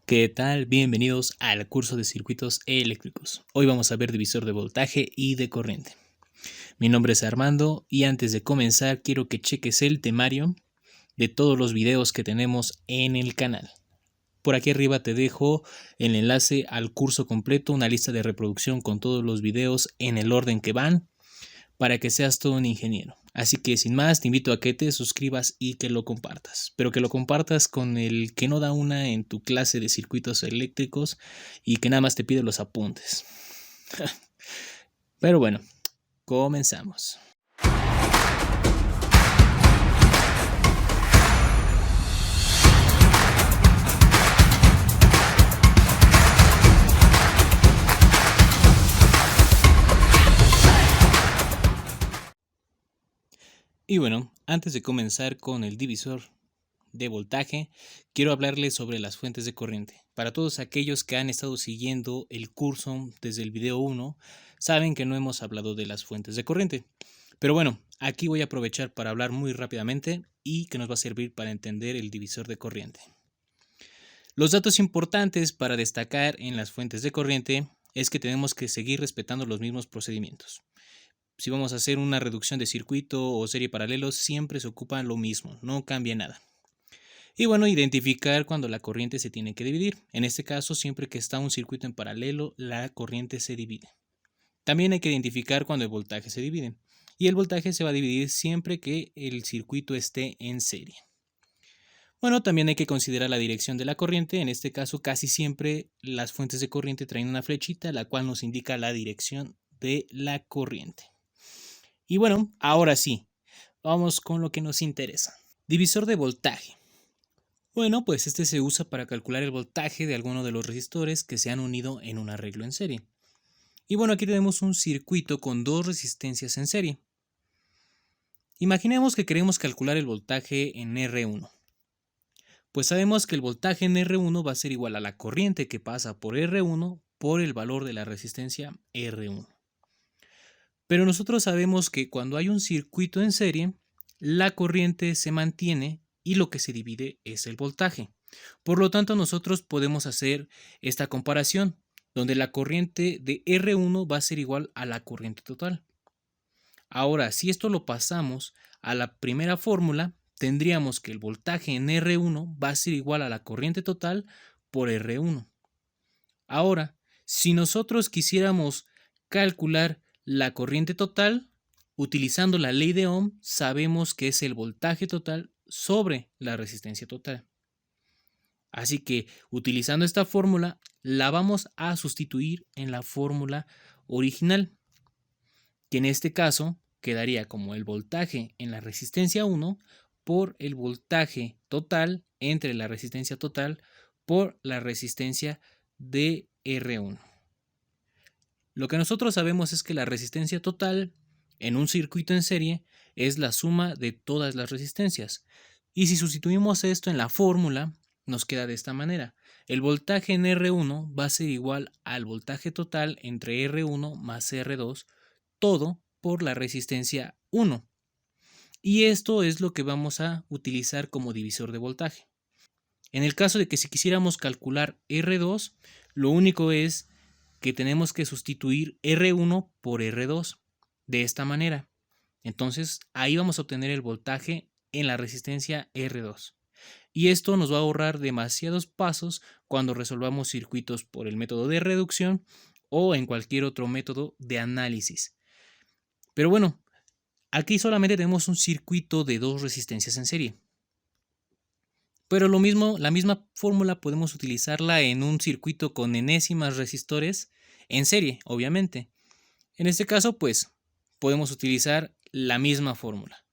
¿Qué tal? Bienvenidos al curso de circuitos eléctricos. Hoy vamos a ver divisor de voltaje y de corriente. Mi nombre es Armando y antes de comenzar quiero que cheques el temario de todos los videos que tenemos en el canal. Por aquí arriba te dejo el enlace al curso completo, una lista de reproducción con todos los videos en el orden que van para que seas todo un ingeniero. Así que sin más, te invito a que te suscribas y que lo compartas. Pero que lo compartas con el que no da una en tu clase de circuitos eléctricos y que nada más te pide los apuntes. Pero bueno, comenzamos. Y bueno, antes de comenzar con el divisor de voltaje, quiero hablarles sobre las fuentes de corriente. Para todos aquellos que han estado siguiendo el curso desde el video 1, saben que no hemos hablado de las fuentes de corriente. Pero bueno, aquí voy a aprovechar para hablar muy rápidamente y que nos va a servir para entender el divisor de corriente. Los datos importantes para destacar en las fuentes de corriente es que tenemos que seguir respetando los mismos procedimientos. Si vamos a hacer una reducción de circuito o serie paralelo, siempre se ocupa lo mismo, no cambia nada. Y bueno, identificar cuando la corriente se tiene que dividir. En este caso, siempre que está un circuito en paralelo, la corriente se divide. También hay que identificar cuando el voltaje se divide. Y el voltaje se va a dividir siempre que el circuito esté en serie. Bueno, también hay que considerar la dirección de la corriente. En este caso, casi siempre las fuentes de corriente traen una flechita, la cual nos indica la dirección de la corriente. Y bueno, ahora sí, vamos con lo que nos interesa. Divisor de voltaje. Bueno, pues este se usa para calcular el voltaje de alguno de los resistores que se han unido en un arreglo en serie. Y bueno, aquí tenemos un circuito con dos resistencias en serie. Imaginemos que queremos calcular el voltaje en R1. Pues sabemos que el voltaje en R1 va a ser igual a la corriente que pasa por R1 por el valor de la resistencia R1. Pero nosotros sabemos que cuando hay un circuito en serie, la corriente se mantiene y lo que se divide es el voltaje. Por lo tanto, nosotros podemos hacer esta comparación, donde la corriente de R1 va a ser igual a la corriente total. Ahora, si esto lo pasamos a la primera fórmula, tendríamos que el voltaje en R1 va a ser igual a la corriente total por R1. Ahora, si nosotros quisiéramos calcular la corriente total, utilizando la ley de Ohm, sabemos que es el voltaje total sobre la resistencia total. Así que utilizando esta fórmula, la vamos a sustituir en la fórmula original, que en este caso quedaría como el voltaje en la resistencia 1 por el voltaje total entre la resistencia total por la resistencia de R1. Lo que nosotros sabemos es que la resistencia total en un circuito en serie es la suma de todas las resistencias. Y si sustituimos esto en la fórmula, nos queda de esta manera. El voltaje en R1 va a ser igual al voltaje total entre R1 más R2, todo por la resistencia 1. Y esto es lo que vamos a utilizar como divisor de voltaje. En el caso de que si quisiéramos calcular R2, lo único es que tenemos que sustituir R1 por R2 de esta manera. Entonces ahí vamos a obtener el voltaje en la resistencia R2. Y esto nos va a ahorrar demasiados pasos cuando resolvamos circuitos por el método de reducción o en cualquier otro método de análisis. Pero bueno, aquí solamente tenemos un circuito de dos resistencias en serie. Pero lo mismo, la misma fórmula podemos utilizarla en un circuito con enésimas resistores en serie, obviamente. En este caso, pues, podemos utilizar la misma fórmula.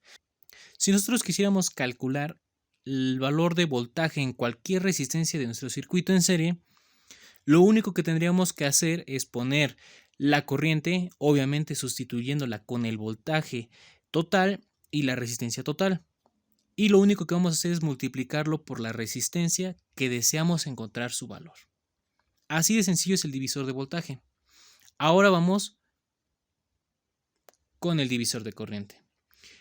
Si nosotros quisiéramos calcular el valor de voltaje en cualquier resistencia de nuestro circuito en serie, lo único que tendríamos que hacer es poner la corriente, obviamente sustituyéndola con el voltaje total y la resistencia total. Y lo único que vamos a hacer es multiplicarlo por la resistencia que deseamos encontrar su valor. Así de sencillo es el divisor de voltaje. Ahora vamos con el divisor de corriente.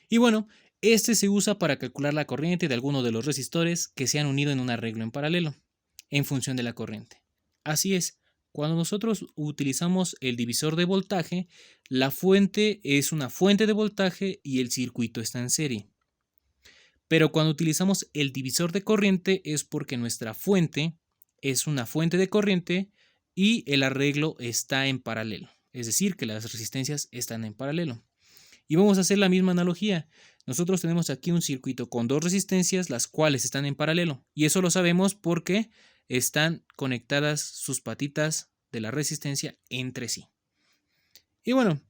Y bueno, este se usa para calcular la corriente de alguno de los resistores que se han unido en un arreglo en paralelo. en función de la corriente. Así es, cuando nosotros utilizamos el divisor de voltaje, la fuente es una fuente de voltaje y el circuito está en serie. Pero cuando utilizamos el divisor de corriente es porque nuestra fuente es una fuente de corriente y el arreglo está en paralelo. Es decir, que las resistencias están en paralelo. Y vamos a hacer la misma analogía. Nosotros tenemos aquí un circuito con dos resistencias, las cuales están en paralelo. Y eso lo sabemos porque están conectadas sus patitas de la resistencia entre sí. Y bueno,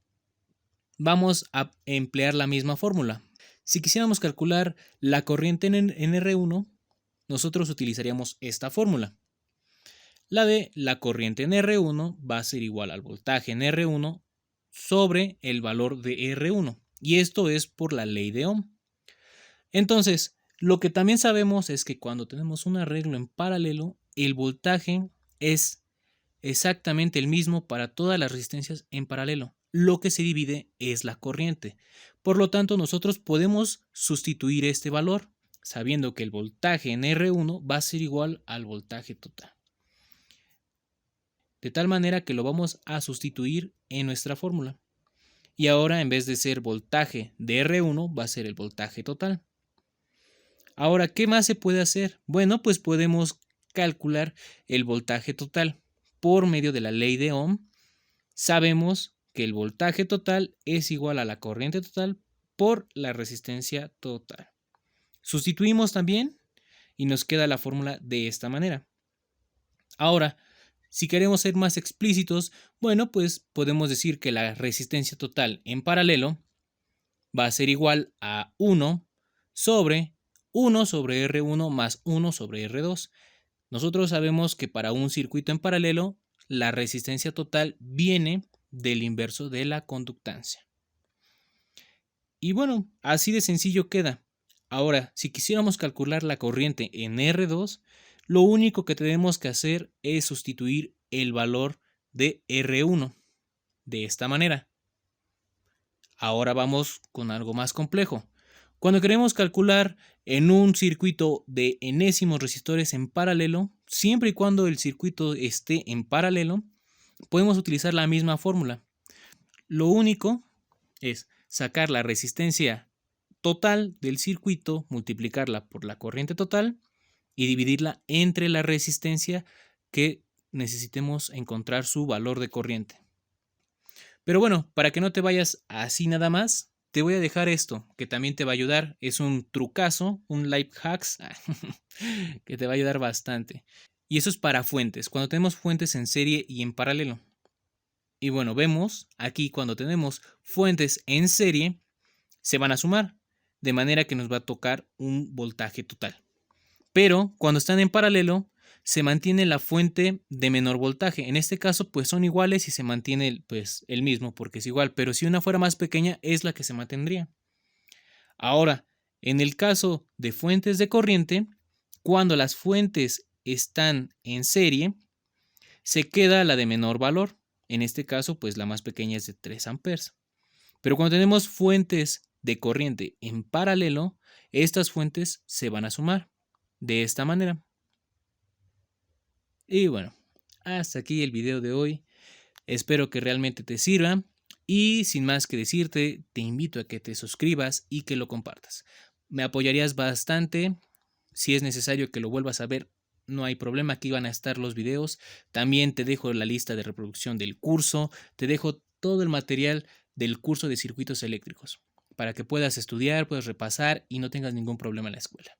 vamos a emplear la misma fórmula. Si quisiéramos calcular la corriente en R1, nosotros utilizaríamos esta fórmula. La de la corriente en R1 va a ser igual al voltaje en R1 sobre el valor de R1. Y esto es por la ley de Ohm. Entonces, lo que también sabemos es que cuando tenemos un arreglo en paralelo, el voltaje es exactamente el mismo para todas las resistencias en paralelo. Lo que se divide es la corriente. Por lo tanto, nosotros podemos sustituir este valor sabiendo que el voltaje en R1 va a ser igual al voltaje total. De tal manera que lo vamos a sustituir en nuestra fórmula. Y ahora, en vez de ser voltaje de R1, va a ser el voltaje total. Ahora, ¿qué más se puede hacer? Bueno, pues podemos calcular el voltaje total. Por medio de la ley de Ohm, sabemos que el voltaje total es igual a la corriente total por la resistencia total. Sustituimos también y nos queda la fórmula de esta manera. Ahora, si queremos ser más explícitos, bueno, pues podemos decir que la resistencia total en paralelo va a ser igual a 1 sobre R1 más 1 sobre R2. Nosotros sabemos que para un circuito en paralelo, la resistencia total viene del inverso de la conductancia. Y bueno, así de sencillo queda. Ahora, si quisiéramos calcular la corriente en R2, lo único que tenemos que hacer es sustituir el valor de R1 de esta manera. Ahora vamos con algo más complejo. Cuando queremos calcular en un circuito de enésimos resistores en paralelo, siempre y cuando el circuito esté en paralelo, podemos utilizar la misma fórmula. Lo único es sacar la resistencia total del circuito, multiplicarla por la corriente total y dividirla entre la resistencia que necesitemos encontrar su valor de corriente. Pero bueno, para que no te vayas así nada más, te voy a dejar esto, que también te va a ayudar. Es un trucazo, un life hacks, que te va a ayudar bastante. Y eso es para fuentes, cuando tenemos fuentes en serie y en paralelo. Y bueno, vemos aquí cuando tenemos fuentes en serie, se van a sumar, de manera que nos va a tocar un voltaje total. Pero cuando están en paralelo, se mantiene la fuente de menor voltaje. En este caso, pues son iguales y se mantiene pues, el mismo porque es igual. Pero si una fuera más pequeña, es la que se mantendría. Ahora, en el caso de fuentes de corriente, cuando las fuentes están en serie, se queda la de menor valor. En este caso, pues la más pequeña es de 3 amperes. Pero cuando tenemos fuentes de corriente en paralelo, estas fuentes se van a sumar de esta manera. Y bueno, hasta aquí el video de hoy. Espero que realmente te sirva y sin más que decirte, te invito a que te suscribas y que lo compartas. Me apoyarías bastante. Si es necesario que lo vuelvas a ver, no hay problema, aquí van a estar los videos. También te dejo la lista de reproducción del curso, te dejo todo el material del curso de circuitos eléctricos para que puedas estudiar, puedas repasar y no tengas ningún problema en la escuela.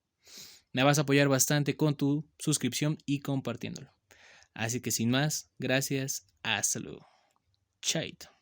Me vas a apoyar bastante con tu suscripción y compartiéndolo. Así que sin más, gracias, hasta luego. Chaito.